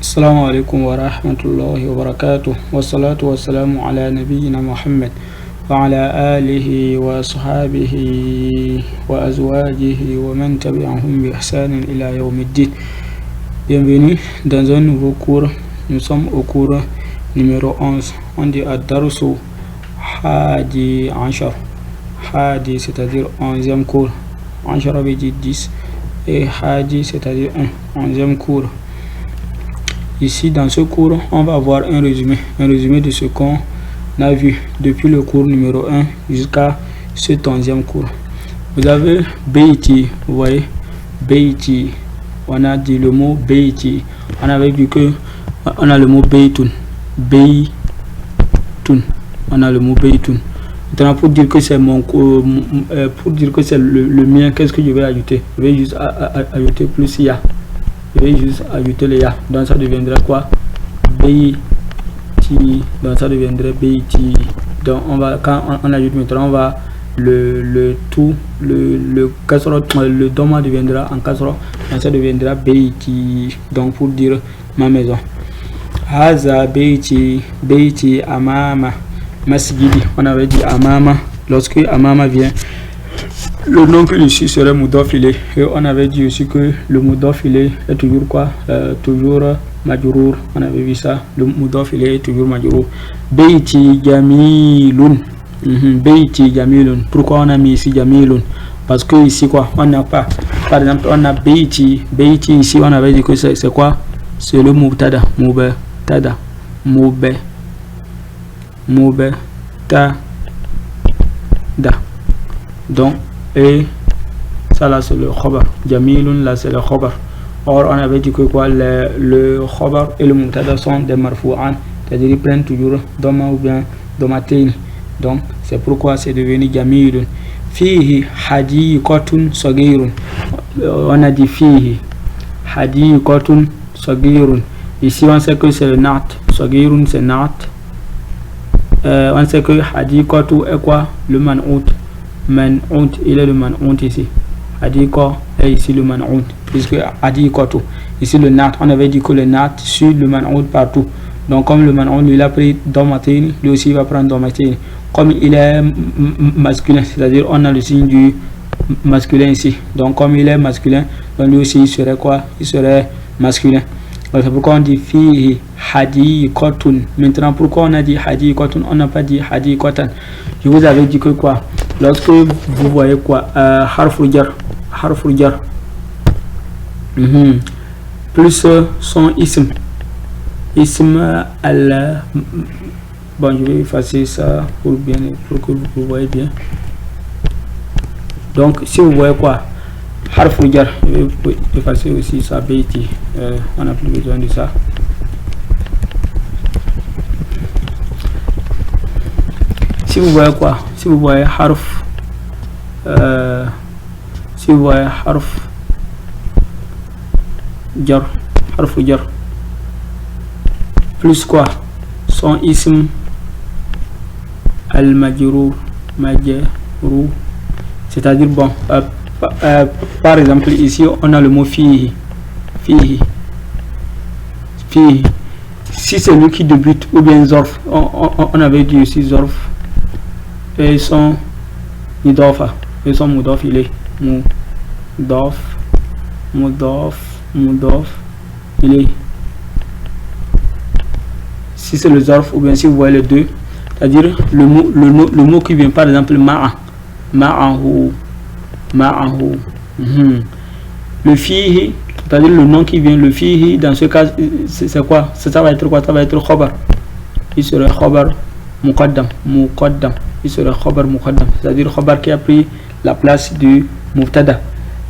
السلام عليكم ورحمة الله وبركاته والصلاة والسلام على نبينا محمد وعلى آله وصحابه وأزواجه ومن تبعهم بإحسان إلى يوم الدين. Bienvenue dans un nouveau cours. Nous sommes au cours numéro 11. On dit Ad-Darsu Hadi Ashar. Hadi c'est-à-dire 11e cours. Ashar veut dire 10 et Hadi c'est-à-dire 11e cours. Ici, dans ce cours, on va voir un résumé de ce qu'on a vu depuis le cours numéro 1 jusqu'à ce 11e cours. Vous avez Beiti, vous voyez, Beiti, on a dit le mot Beiti, on avait vu que on a le mot Beitun, on a le mot Beitun. Maintenant, pour dire que c'est le mien, qu'est-ce que je vais ajouter? Je vais juste ajouter plus ya. Je vais juste ajouter le ya, donc ça deviendra quoi? Beiti, donc ça deviendrait Beiti. Donc on va, quand on ajoute maintenant, on va le doma deviendra en kasra, donc ça deviendra Beiti, donc pour dire ma maison. Haza Beiti, Beiti amama masjidi, on avait dit amama, lorsque amama vient, le nom que ici serait Mudaf ilay. Et on avait dit aussi que le Mudaf ilay est toujours quoi? Toujours majrour. On avait vu ça. Le Mudaf ilay est toujours majrour. Beiti jamilun. Beiti jamilun. Pourquoi on a mis ici jamilun? Parce que ici quoi? On n'a pas. Par exemple, on a Beiti. Beiti ici, on avait dit que c'est quoi? C'est le Mubtada. Mubtada. Mubtada. Donc, et ça là c'est le khobar. Jamilun là c'est le khobar. Or on avait dit que quoi, le khobar et le mubtada sont des marfou'an, c'est-à-dire ils prennent toujours doma ou bien domatain. Donc c'est pourquoi c'est devenu jamilun. Fihi hadiqatun sagirun. On a dit fihi hadiqatun sagirun. Ici on sait que c'est le nat. Sagirun c'est nat. On sait que hadiqatu est quoi? Le man'out. Man'out, il est le man'out ici. Hadiqa est ici le man'out, puisque hadiqatu ici le nat, on avait dit que le nat suit le man'out partout. Donc comme le man'out lui a pris domatain, lui aussi il va prendre domatain. Comme il est masculin, c'est-à-dire on a le signe du masculin ici. Donc comme il est masculin, donc lui aussi il serait quoi? Il serait masculin. C'est pourquoi on dit fihi hadiqatun. Maintenant, pourquoi on a dit hadiqatun, on n'a pas dit hadiqatan? Je vous avais dit que quoi? Lorsque vous voyez quoi? Harful jar. Plus son ism. Ism al. Bon, je vais effacer ça pour que vous voyez bien. Donc, si vous voyez quoi? Harful jar, je vais effacer aussi ça, Beiti. On n'a plus besoin de ça. Si vous voyez quoi? Si vous voyez harf, jar, harful jar, plus quoi? Son ism al majrour, c'est-à-dire bon. Par exemple ici on a le mot fihi. Si c'est lui qui débute, ou bien zorf, on avait dit aussi zorf, et son mudafa, et son mudaf ilay, mudaf ilay. Si c'est le zorf, ou bien si vous voyez les deux, c'est-à-dire le mot qui vient, par exemple ma'ahu. Le fihi, c'est-à-dire le nom qui vient, le fihi, dans ce cas, c'est quoi? Ça va être quoi? Ça va être khobar. Il serait khobar muqaddam. Il serait khobar muqaddam, c'est-à-dire khobar qui a pris la place du mubtada.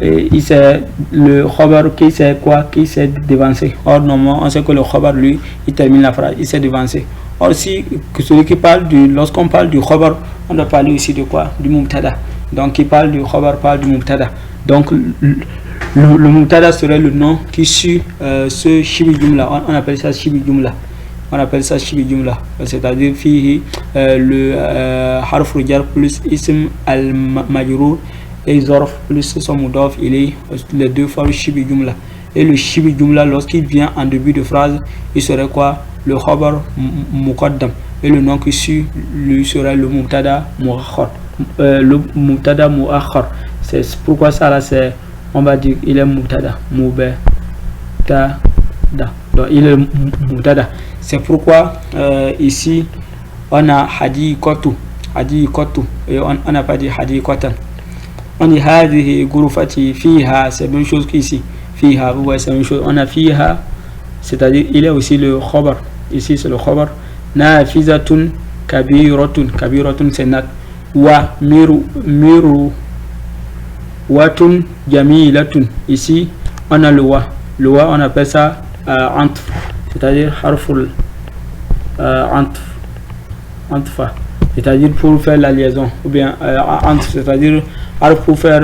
Et il c'est le khobar qui c'est quoi? Qui s'est devancé. Or normalement on sait que le khobar lui il termine la phrase, il s'est devancé. Or si que celui qui parle lorsqu'on parle du khobar, on doit parler aussi de quoi? Du mubtada. Donc qui parle du khobar parle du mubtada. Donc le mubtada serait le nom qui suit ce shibi jumla. On appelle ça shibi jumla. C'est-à-dire fihi le harful jar plus ism al majrour et zorf plus son mudaf ilay, les deux fois shibi jumla. Et le shibh jumla, lorsqu'il vient en début de phrase, il serait quoi? Le khabar muqaddam. Et le nom qui suit lui serait le mubtada muakhar. Le mubtada muakhar. C'est pourquoi ça là, c'est, on va dire, il est mubtada. Mubtada. Donc il est mubtada. C'est pourquoi ici on a hadiqatu. Et on n'a pas dit hadiqatan. On dit hadhihi ghurfati fiha, c'est la même chose qu'ici. Fiha, vous voyez, c'est la même chose. On a fiha, c'est-à-dire il est aussi le khabar. Ici c'est le khabar. Nafizatun kabiratun. Kabiratun c'est nat. Wa miru watun jamilatun. Ici on a le wa. Le wa on appelle ça antf, c'est-à-dire harful antfa, c'est-à-dire pour faire la liaison, ou bien antf, c'est-à-dire pour faire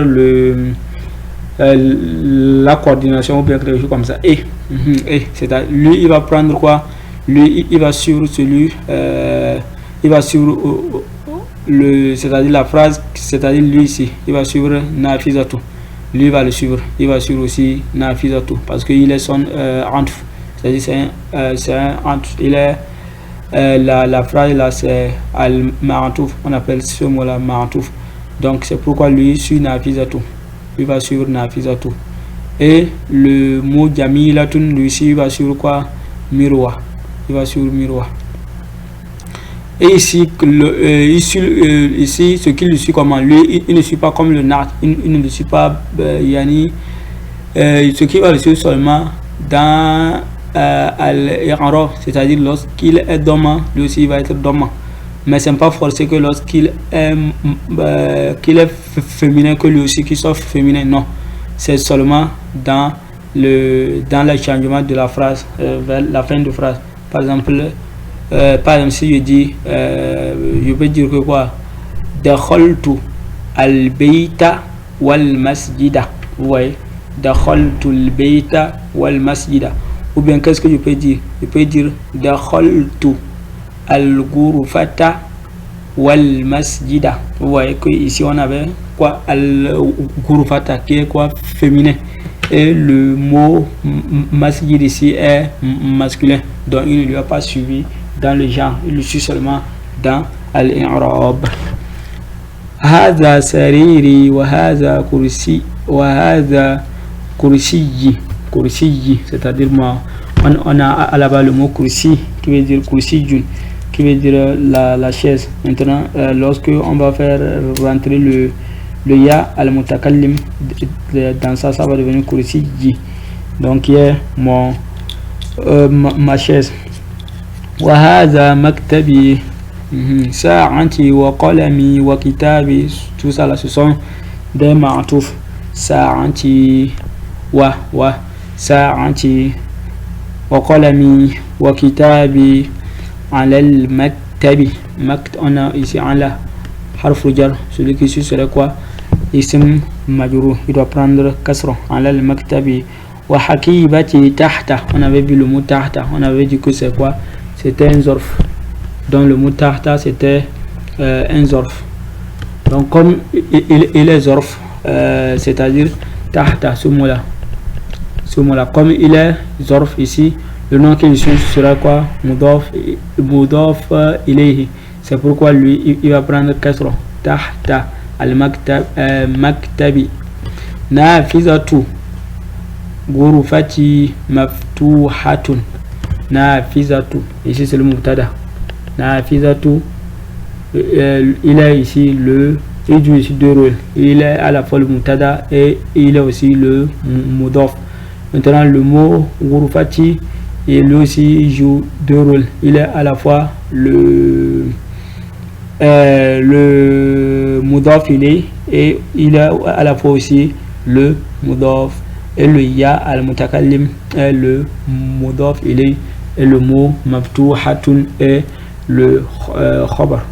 la coordination, ou bien quelque chose comme ça. Et c'est-à-dire lui il va prendre quoi? Lui il va suivre celui il va suivre c'est-à-dire la phrase, c'est-à-dire lui ici il va suivre nafizatu, lui va le suivre, il va suivre aussi nafizatu parce qu'il est son antf, c'est-à-dire c'est un antf, il est la phrase là c'est al-ma'tuf, on appelle ce mot là ma'tuf. Donc c'est pourquoi lui suit nafizatu, il va suivre nafizatu. Et le mot jamilatun, lui ici il va suivre quoi? Mirwa, il va suivre mirwa. Et ici ici ce qui le suit comment? Lui il ne suit pas comme le nat, il ne le suit pas yani ce qui va le suivre seulement dans al-i'rab, c'est-à-dire lorsqu'il est dormant, lui aussi il va être dormant. Mais c'est pas forcé que lorsqu'il est qu'il est féminin que lui aussi qu'il soit féminin, non. C'est seulement dans le changement de la phrase vers la fin de phrase. Par exemple si je dis je peux dire que quoi? Dakhaltu al-bayta wal masjida. Vous voyez, dakhaltu al-bayta wal masjida. Ou bien qu'est-ce que je peux dire? Je peux dire dakhaltu al-ghurfata wal masjida. Vous voyez que ici on avait quoi? Al-ghurfata qui est quoi? Féminin. Et le mot masjid ici est masculin. Donc il ne lui a pas suivi dans le genre, il le suit seulement dans al-i'rab. Hadha sariri wa hadha kursi wa hadha kursiyi. Kursiyi, c'est-à-dire moi on a là-bas le mot kursi qui veut dire kursiyun, qui veut dire la chaise. Maintenant lorsque on va faire rentrer le ya al-mutakallim dans ça va devenir kursiyi. Donc il est ma chaise. Wa hadha maktabi sa'ati wa qalami wa kitabi. Tout ça là ce sont des ma'tuf. Sa'ati wa sa'ati wa qalami wa kitabi ala al-maktabi. On a ici ala harf jar, celui qui suit serait quoi? Ism majrur, il doit prendre kasra. Ala al-maktabi wa hakibati tahta. On avait vu le mot tahta, on avait dit que c'est quoi? C'était un zorf. Donc le mot tahta c'était un zorf. Donc comme il est zorf, c'est-à-dire tahta, ce mot là, comme il est zorf ici, le nom qu'il suit sera quoi? Mudaf ilayhi. C'est pourquoi lui il va prendre kasra. Tahta al-maktabi. Nafizatu ghurfati maftuhatun. Nafizatu, ici c'est le mubtada. Nafizatu, il est ici il joue ici deux rôles. Il est à la fois le mubtada et il est aussi le mudaf. Maintenant le mot ghurfati, et lui aussi il joue deux rôles. Il est à la fois le mudaf ilayh et il est à la fois aussi le mudaf. Et le ya al-mutakallim est le mudaf ilayh et le mot maftuhatun est le khabar.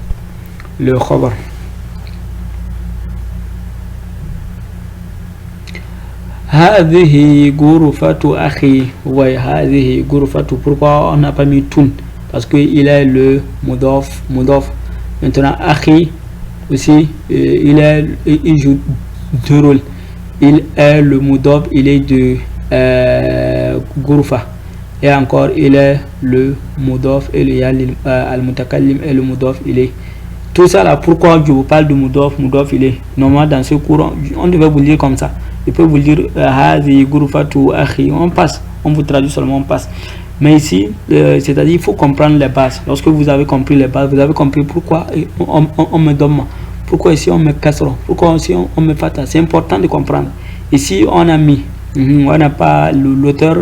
Hadhihi ghurfatu akhi. Ouais, hadhihi ghurfatu. Pourquoi on n'a pas mis tun? Parce que il est le mudaf. Maintenant akhi aussi il joue deux rôles. Il est le mudaf, il est de Ghurfa. Et encore, il est le Mudaf et le Ya al-Mutakallim et le Mudaf ilayh. Tout ça là, pourquoi je vous parle de Mudaf ilayh? Normalement, dans ce cours, on devait vous le dire comme ça. Je peux vous le dire, Hazi Ghurfatu Akhi. On passe, on vous traduit seulement, on passe. Mais ici, c'est-à-dire, il faut comprendre les bases. Lorsque vous avez compris les bases, vous avez compris pourquoi on me donne. Pourquoi ici on me kasra. Pourquoi ici on me fata. C'est important de comprendre. Ici, on a mis. On n'a pas l'auteur,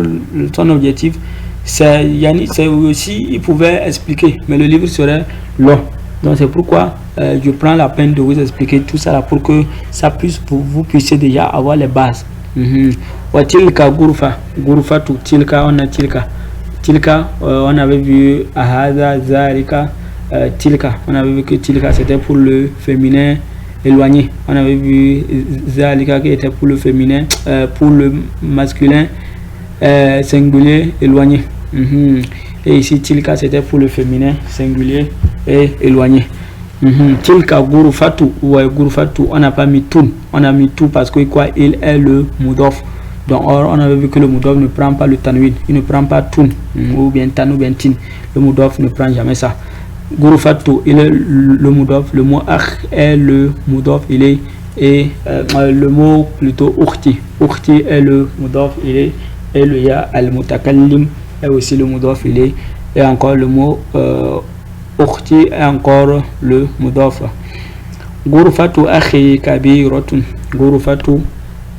son objectif, c'est aussi, il pouvait expliquer, mais le livre serait long. Donc c'est pourquoi je prends la peine de vous expliquer tout ça là pour que ça puisse, vous puissiez déjà avoir les bases. Wa tilka ghurfa, ghurfatu tilka, on a tilka. Tilka, on avait vu ahada, zalika, tilka. On avait vu que tilka c'était pour le féminin éloigné. On avait vu zalika qui était pour le féminin, pour le masculin singulier éloigné. Et ici tilka c'était pour le féminin singulier et éloigné. Tilka ghurfatu, ouais, ghurfatu, on n'a pas mis tout, on a mis tout parce que quoi, il est le mudaf. Donc on avait vu que le mudaf ne prend pas le tanwin, il ne prend pas tun ou bien tan ou bien tin. Le mudaf ne prend jamais ça. Ghurfatu, il est le mudaf, le mot akh est le mudaf, il est, et le mot plutôt ukhti. Ukhti est le mudaf, il est, et le ya al-mutakallim est aussi le mudaf, il est, et encore le mot ukhti est encore le mudaf. Ghurfatu akhi kabiratun. Ghurfatu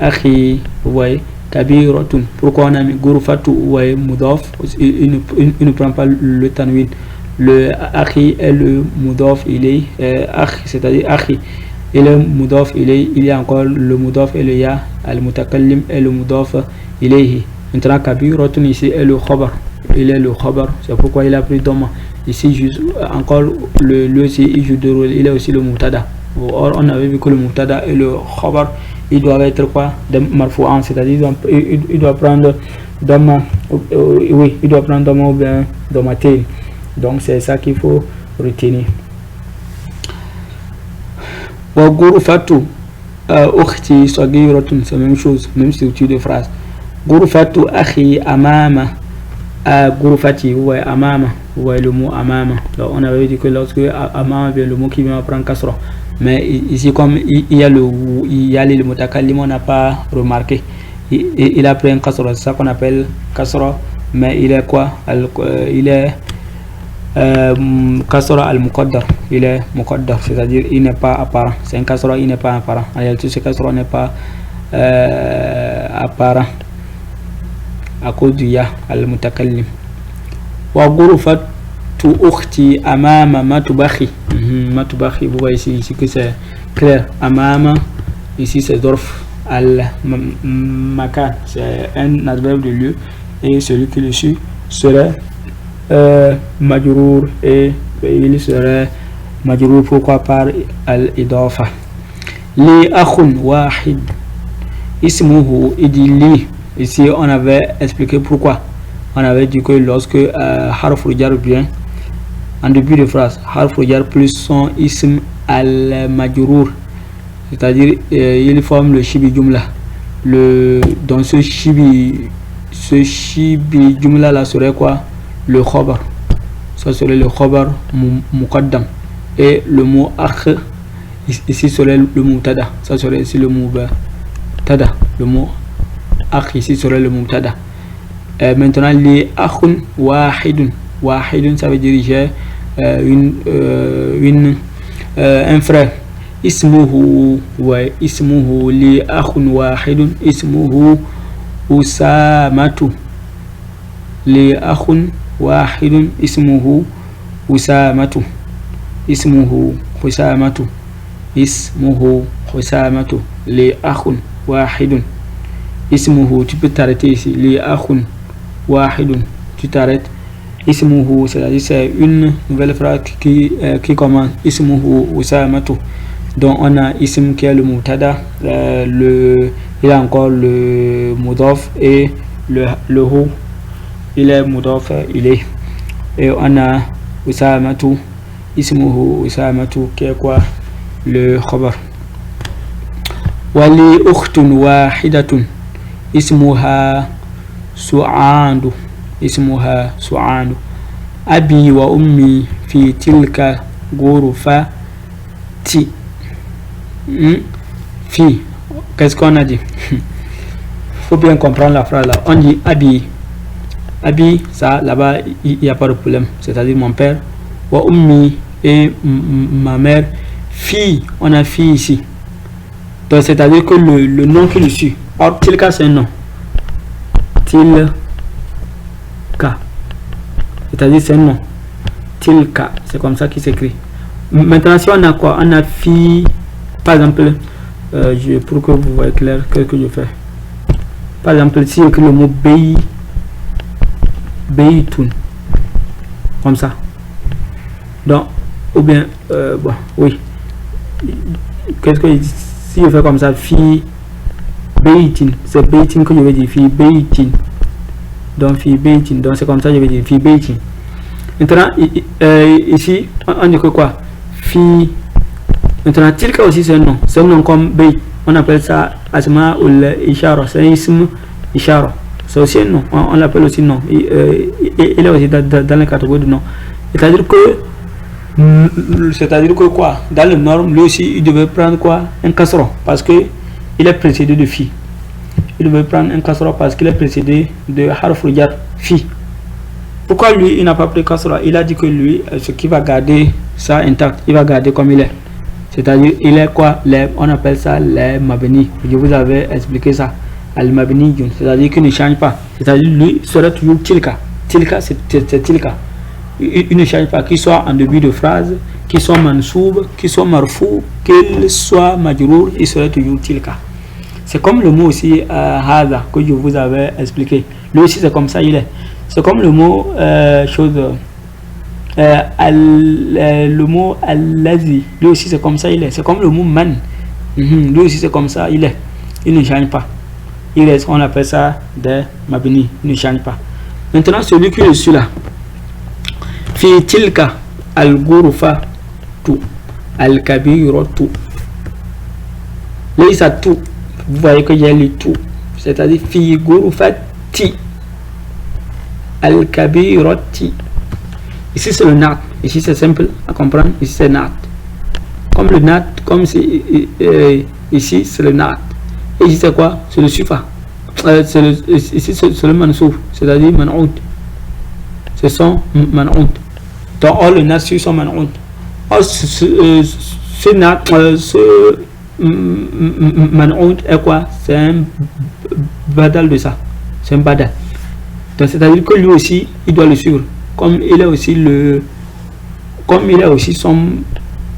akhi, vous voyez, kabiratun. Pourquoi on a mis ghurfatu, vous voyez, mudaf, il ne prend pas le tanwin. Le akhi est le mudaf, il est akhi, c'est-à-dire akhi. Et le mudaf, il y a encore le mudaf et le ya al-mutakallim et le mudaf ilayhi. Maintenant, kabiratun ici est le khabar. Il est le khabar, c'est pourquoi il a pris doma. Ici, juste, encore le aussi, il joue de rôle, il est aussi le mutada. Or, on avait vu que le mutada et le khabar, ils doivent être quoi? Des marfou'an, c'est-à-dire il doit prendre doma, oui, il doit prendre doma ou bien domaté. Donc c'est ça qu'il faut retenir. Wa ghurfatu ukhti sagiratun, c'est la même chose, même structure de phrase. Ghurfatu akhi amama, ghurfati, vous voyez amama, vous voyez le mot amama. Donc on avait dit que lorsque amama vient, le mot qui vient prendre kasra. Mais ici comme il y a le mutakallim, on n'a pas remarqué. Il a pris un kasra, c'est ça qu'on appelle kasra, mais il est quoi? Il est kasra al-muqaddar, il est muqaddar, c'est-à-dire il n'est pas apparent. C'est un kasra, il n'est pas apparent. En réalité, ce kasra n'est pas apparent à cause du ya al-mutakallim. Wa ghurfatu ukhti amama matubakhi. Matubakhi, vous voyez ici que c'est clair. Amama, ici c'est dorf al-makan, c'est un adverbe de lieu, et celui qui le suit serait majrour, et il serait majrour pourquoi par al-idafa. Li akhun wahid ismuhu idili. Ici on avait expliqué pourquoi. On avait dit que lorsque harf jar vient en début de phrase, harf jar plus son ism al-majrour, c'est-à-dire il forme le shibi jumla. Dans ce shibi jumla là serait quoi? Le khabar, ça serait le khabar muqaddam, et le mot akh ici serait le mutada, ça serait ici le mutada. Le mot akh ici serait le mutada. Maintenant les akhun wahidun, wahidun ça veut dire j'ai un frère. Ismuhu, ouais, ismuhu li akhun wahidun, ismuhu usamatu. Li akhun wahidun ismuhu usamatu. Ismuhu husamatu. Ismuhu husamatu. Li akhun wahidun. Ismuhu, tu peux t'arrêter ici. Li akhun wahidun, tu t'arrêtes. Ismuhu, c'est-à-dire c'est une nouvelle phrase qui commence. Ismuhu usamatu. Donc on a ism qui est le mutada, il y a encore le mudaf, et le hu, il est mudaf, il est, et on a usamatu, ismuhu usamatu qui est quoi? Le khabar. Wali ukhtun wahidatun ismuha سعاد اسمها سعاد. أبي وأمي في تلك غرفة. Fi. Qu'est-ce qu'on a dit? Faut bien comprendre la phrase là. On dit Abi. Abi, ça là-bas, il n'y a pas de problème. C'est-à-dire mon père. Wa ummi et ma mère. Fi, on a fi ici. Donc c'est-à-dire que le nom qui le suit. Or, tilka c'est un nom. Tilka. C'est-à-dire c'est un nom. Tilka. C'est comme ça qu'il s'écrit. Maintenant, si on a quoi? On a fi. Par exemple, pour que vous voyez clair, qu'est-ce que je fais? Par exemple, si écrit le mot Beitun, comme ça. Donc, ou bien, bon, oui. Qu'est-ce que si je fais comme ça, fi Beitin, c'est Beitin que je vais dire, fi Beitin. Donc, fi Beitin, donc c'est comme ça que je vais dire, fi Beitin. Maintenant, ici, on dit que quoi? Fi. Maintenant, tilka aussi c'est un nom. C'est un nom comme Beit. On appelle ça Asma ou l'Ishara. C'est un ism Ishara. C'est aussi un nom. On l'appelle aussi nom. Il est aussi dans la catégorie de nom. C'est-à-dire que quoi? Dans le norme, lui aussi, il devait prendre quoi? Un kasra. Parce que il est précédé de fi. Il devait prendre un kasra parce qu'il est précédé de harf jar fi. Pourquoi lui, il n'a pas pris kasra? Il a dit que lui, ce qui va garder ça intact, il va garder comme il est. C'est-à-dire, il est quoi? On appelle ça les mabni. Je vous avais expliqué ça. Al-mabni, c'est-à-dire qu'il ne change pas. C'est-à-dire, lui serait toujours tilka. Tilka, c'est tilka. Il ne change pas, qu'il soit en début de phrase, qu'il soit mansoub, qu'il soit marfou, qu'il soit majrour, il serait toujours tilka. C'est comme le mot aussi, hada, que je vous avais expliqué. Lui aussi, c'est comme ça, il est. C'est comme le mot, le mot al-lazi, lui aussi c'est comme ça il est. C'est comme le mot man, lui aussi c'est comme ça il est. Il ne change pas. Il est, on appelle ça des mabni, il ne change pas. Maintenant celui qui est dessus là, fi tilka al-ghurfa tu al-kabiratu. Là il ça tout. Vous voyez que j'ai le tout, c'est-à-dire fi ghurfati al-kabirati. Ici c'est le nat, ici c'est simple à comprendre, ici c'est nat. Comme le nat, comme si ici c'est le nat. Et ici c'est quoi? C'est le sufa. Ici c'est le mansouf, c'est-à-dire man'oud. C'est son man'oud. Donc le nat sur son man'oud. Or ce nat, ce man'oud est quoi? C'est un badal de ça. C'est un badal. Donc c'est-à-dire que lui aussi, il doit le suivre. Comme il est aussi son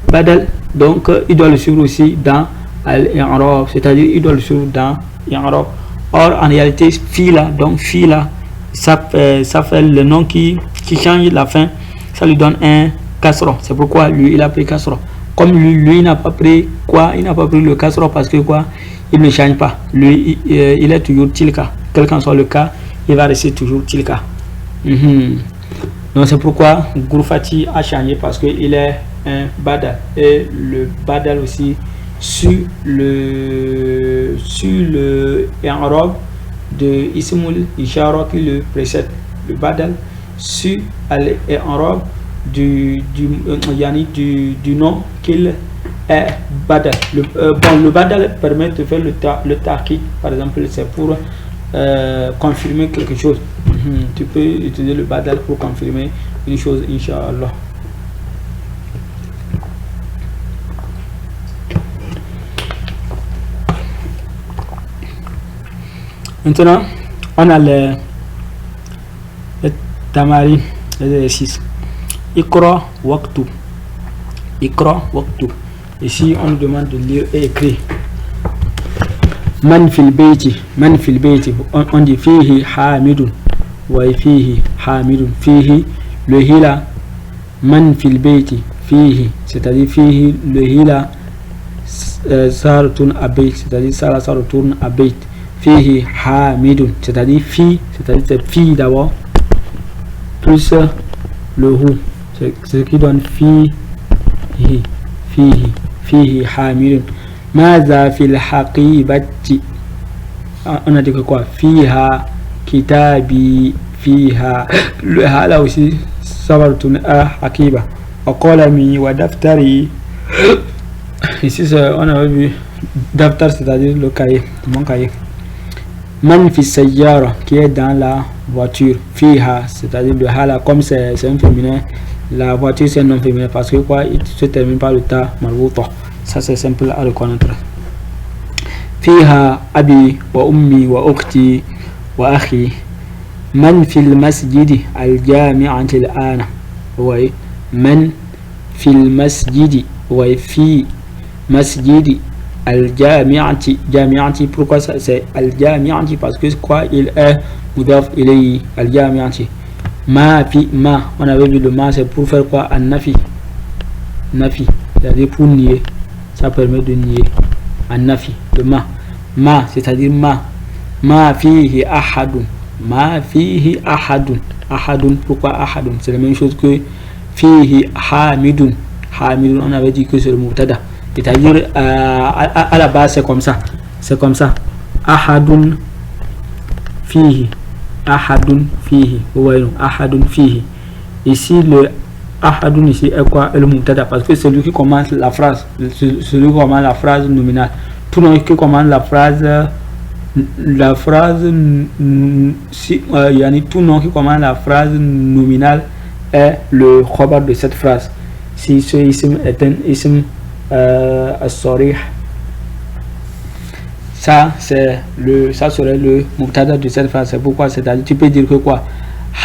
badal, donc il doit le suivre aussi dans al-i'rab, c'est-à-dire il doit le suivre dans i'rab. Or en réalité fila, donc fila, ça fait le nom qui change la fin, ça lui donne un kasra. C'est pourquoi lui il a pris kasra. Comme lui il n'a pas pris quoi? Il n'a pas pris le kasra parce que quoi? Il ne change pas. Lui il est toujours tilka. Quel qu'en soit le cas, il va rester toujours tilka. Donc c'est pourquoi Ghurfati a changé parce qu'il est un badal. Et le badal aussi sur le i'rab de Ismul Ishara qui le précède. Le badal sur l'i'rab du nom qu'il est badal. Le badal permet de faire le ta'kid. Par exemple, c'est pour confirmer quelque chose. Tu peux utiliser le badal pour confirmer une chose, Inch'Allah. Maintenant, on a le tamari, l'exercice. Ikra waqtu. Ikra waqtu. Ici, on nous demande de lire et écrire. Man fil bayti, on dit fihi hamidun. وفيه حامد فيه le hila man fil bayti fihi, c'est-à-dire fihi le hila saratun abait, c'est-à-dire sara saratun abait. Fihi hamidun, c'est-à-dire fi, c'est-à-dire c'est fi d'abord plus le hu, c'est ce qui donne fihi hamidun. Maza fil haqibati, on a dit que quoi? Fiha kitabi fiha. Le ha là aussi ça va retourner à hakiba. Wa qalami wa daftari. Ici on avait vu daftar, c'est-à-dire le cahier, mon cahier. Man fi sayyara, qui est dans la voiture. Fiha, c'est-à-dire le ha là, comme c'est un féminin, la voiture c'est un nom féminin parce que quoi, il se termine par le ta marbuta. Ça c'est simple à reconnaître. Fiha abi wa ummi wa ukhti wa akhi. Man fil masjidi al jami'ati al ana. Oui, man fil masjidi, oui, fi masjidi al jami'ati. Jami'ati, pourquoi ça c'est al jami'ati? Parce que quoi, il est mudaf ilayhi al jami'ati. Ma fi ma, on avait vu le ma, c'est pour faire quoi? An nafi. Nafi, c'est-à-dire pour nier. Ça permet de nier. An nafi, le ma. Ma, c'est-à-dire ma fihi ahadun. Ma fihi ahadun. Ahadun, pourquoi ahadun? C'est la même chose que fihi hamidun. Hamidun, on avait dit que c'est le mubtada. C'est-à-dire à la base c'est comme ça. C'est comme ça. Ahadun fihi. Ahadun fihi. Vous voyez, ahadun fihi. Ici le ahadun ici est quoi? Le mubtada, parce que c'est lui qui commence la phrase. Celui qui commence la phrase nominale. Tout le monde qui commence la phrase si yani tout nom qui commence la phrase nominale est le khabar de cette phrase. Si ce ism est un ism as-sarih, ça c'est ça serait le mubtada de cette phrase. C'est pourquoi, c'est-à-dire tu peux dire que quoi?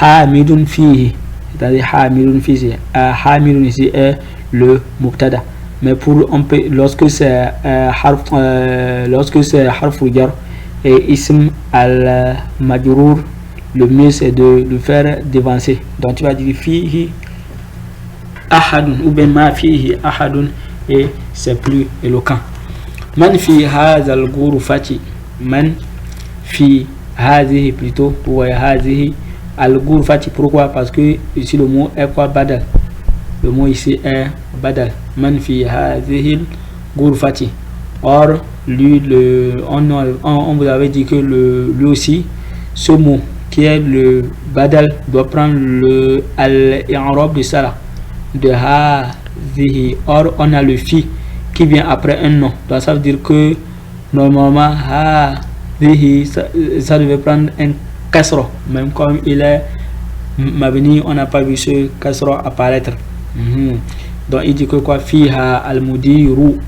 Hamidun fihi, c'est-à-dire hamidun fihi. Hamidun ici est le mubtada. Mais pour on peut, lorsque c'est harf jar et ism al majrur, le mieux c'est de le faire dévancer. Donc tu vas dire fihi ahadun ou bien ma fihi ahadun, et c'est plus éloquent. Man fi hadhal ghurfati. Man fi hadhihi plutôt, ou hadhihi al ghurfati. Pourquoi? Parce que ici le mot est quoi? Badal. Le mot ici est badal. Man fi hadhihi ghurfati. Or lui on vous avait dit que lui aussi ce mot qui est le badal doit prendre le al-i'rab de ça de hadhihi. Or on a le fi qui vient après un nom. Donc ça veut dire que normalement hadhihi ça devait prendre un kasra, même comme il est mabni, on n'a pas vu ce kasra apparaître. Donc il dit que quoi? Fiha al-mudiru,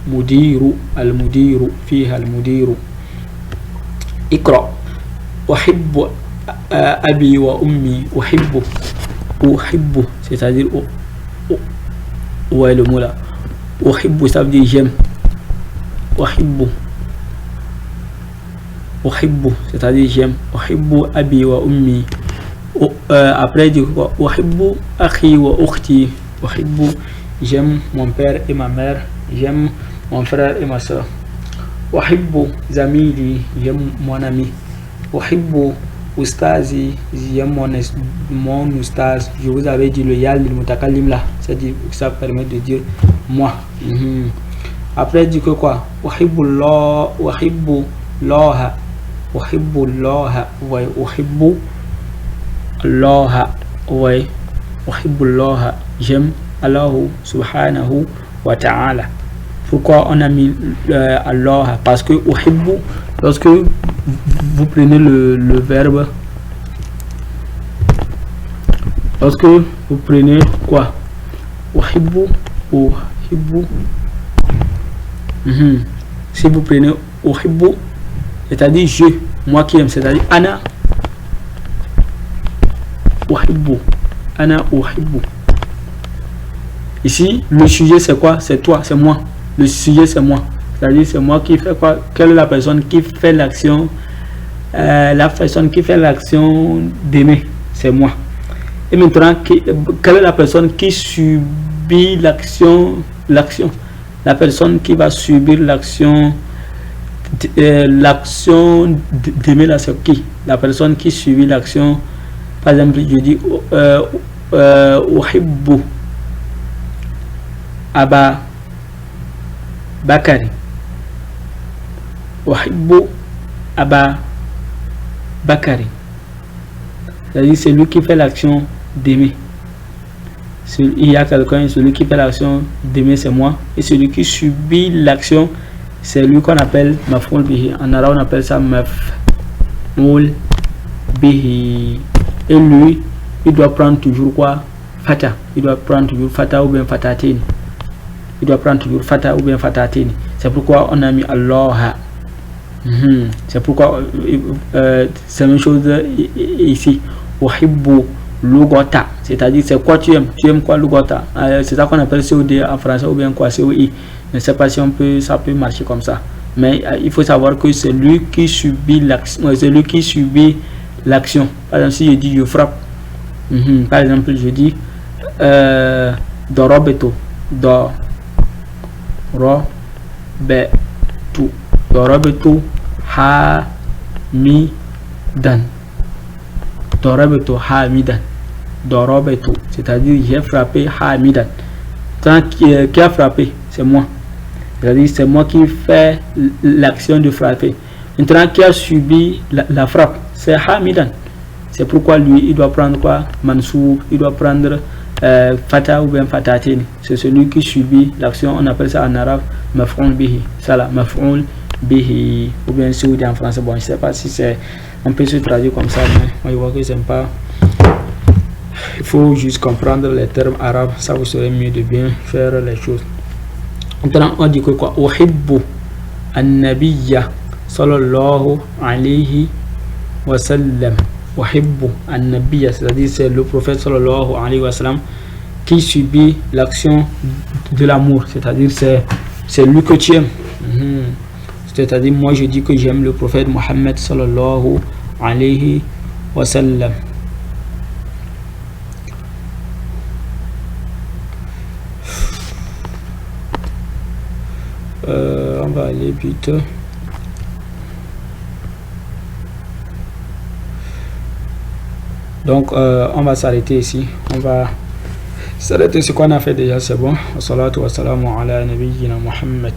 mudiru, al-mudiru, fiha al-mudiru. Iqra. Uhibbu abi wa ummi. Uhibbu, c'est-à-dire où est le mot là? Uhibbu, ça veut dire j'aime. Uhibbu, c'est-à-dire j'aime. Uhibbu abi wa ummi. Après il dit quoi? Uhibbu akhi wa ukhti. Uhibbu, j'aime mon père et ma mère. J'aime mon frère et ma soeur. Uhibbu zamili, j'aime mon ami. Uhibbu ustazi, j'aime mon ustaz. Je vous avais dit le yal du mutakallim là, c'est-à-dire ça permet de dire moi. Après il dit que quoi? Uhibbu Allah, uhibbu Allah, uhibbu Allah, ouais, uhibbu Allah, ouais, uhibbu Allah, j'aime Allah subhanahu wa ta'ala. Pourquoi on a mis Allah? Parce que uhibbu, lorsque vous prenez le verbe, lorsque vous prenez quoi? Uhibbu, si vous prenez uhibbu, c'est-à-dire je, moi qui aime, c'est-à-dire ana uhibbu, ana uhibbu. Ici le sujet c'est quoi? C'est toi, c'est moi. Le sujet c'est moi, c'est-à-dire c'est moi qui fait quoi? Quelle est la personne qui fait l'action? La personne qui fait l'action d'aimer, c'est moi. Et maintenant, quelle est la personne qui subit l'action? La personne qui va subir l'action d'aimer là, c'est qui? La personne qui subit l'action. Par exemple, je dis uhibbu Aba Bakari. Uhibbu Aba Bakari. C'est-à-dire celui qui fait l'action d'aimer. Il y a quelqu'un, celui qui fait l'action d'aimer, c'est moi. Et celui qui subit l'action, c'est lui qu'on appelle maf'ul bihi. En arabe, on appelle ça maf'ul bihi. Et lui, il doit prendre toujours quoi? Fata. Il doit prendre toujours fata ou bien fatatini. Il doit prendre toujours fata ou bien fatatini. C'est pourquoi on a mis Allah. C'est pourquoi c'est la même chose ici. Uhibbu lugota, c'est-à-dire c'est quoi tu aimes? Tu aimes quoi lugota? C'est ça qu'on appelle COD en français ou bien quoi COI. Je ne sais pas si ça peut marcher comme ça. Mais il faut savoir que c'est lui qui subit l'action. C'est lui qui subit l'action. Par exemple, si je dis je frappe. Par exemple, je dis dorobeto. Dorobeto hamidan. Dorobeto hamidan. Dorobeto, c'est-à-dire j'ai frappé hamidan. Qui a frappé? C'est moi. C'est-à-dire c'est moi qui fais l'action de frapper. Maintenant, qui a subi la frappe? C'est hamidan. C'est pourquoi lui, il doit prendre quoi? Mansoub, il doit prendre fata ou bien fatatini. C'est celui qui subit l'action. On appelle ça en arabe maf'ul bihi. Ça là, maf'ul bihi. Ou bien si vous dites en français, bon, je ne sais pas si c'est. On peut se traduire comme ça, mais moi je vois que c'est pas. Il faut juste comprendre les termes arabes, ça vous serait mieux de bien faire les choses. Maintenant, on dit que quoi? Uhibbu an-nabiyya sallallahu alayhi wa sallam. Uhibbu an-nabiyya, c'est-à-dire c'est le prophète sallallahu alayhi wa sallam qui subit l'action de l'amour, c'est-à-dire c'est lui que tu aimes. C'est-à-dire moi je dis que j'aime le prophète Mohammed sallallahu alayhi wa sallam. On va aller vite. Donc on va s'arrêter ici. On va s'arrêter ce qu'on a fait déjà, c'est bon. Wa salatu wa salamu ala nabiyyina Muhammad.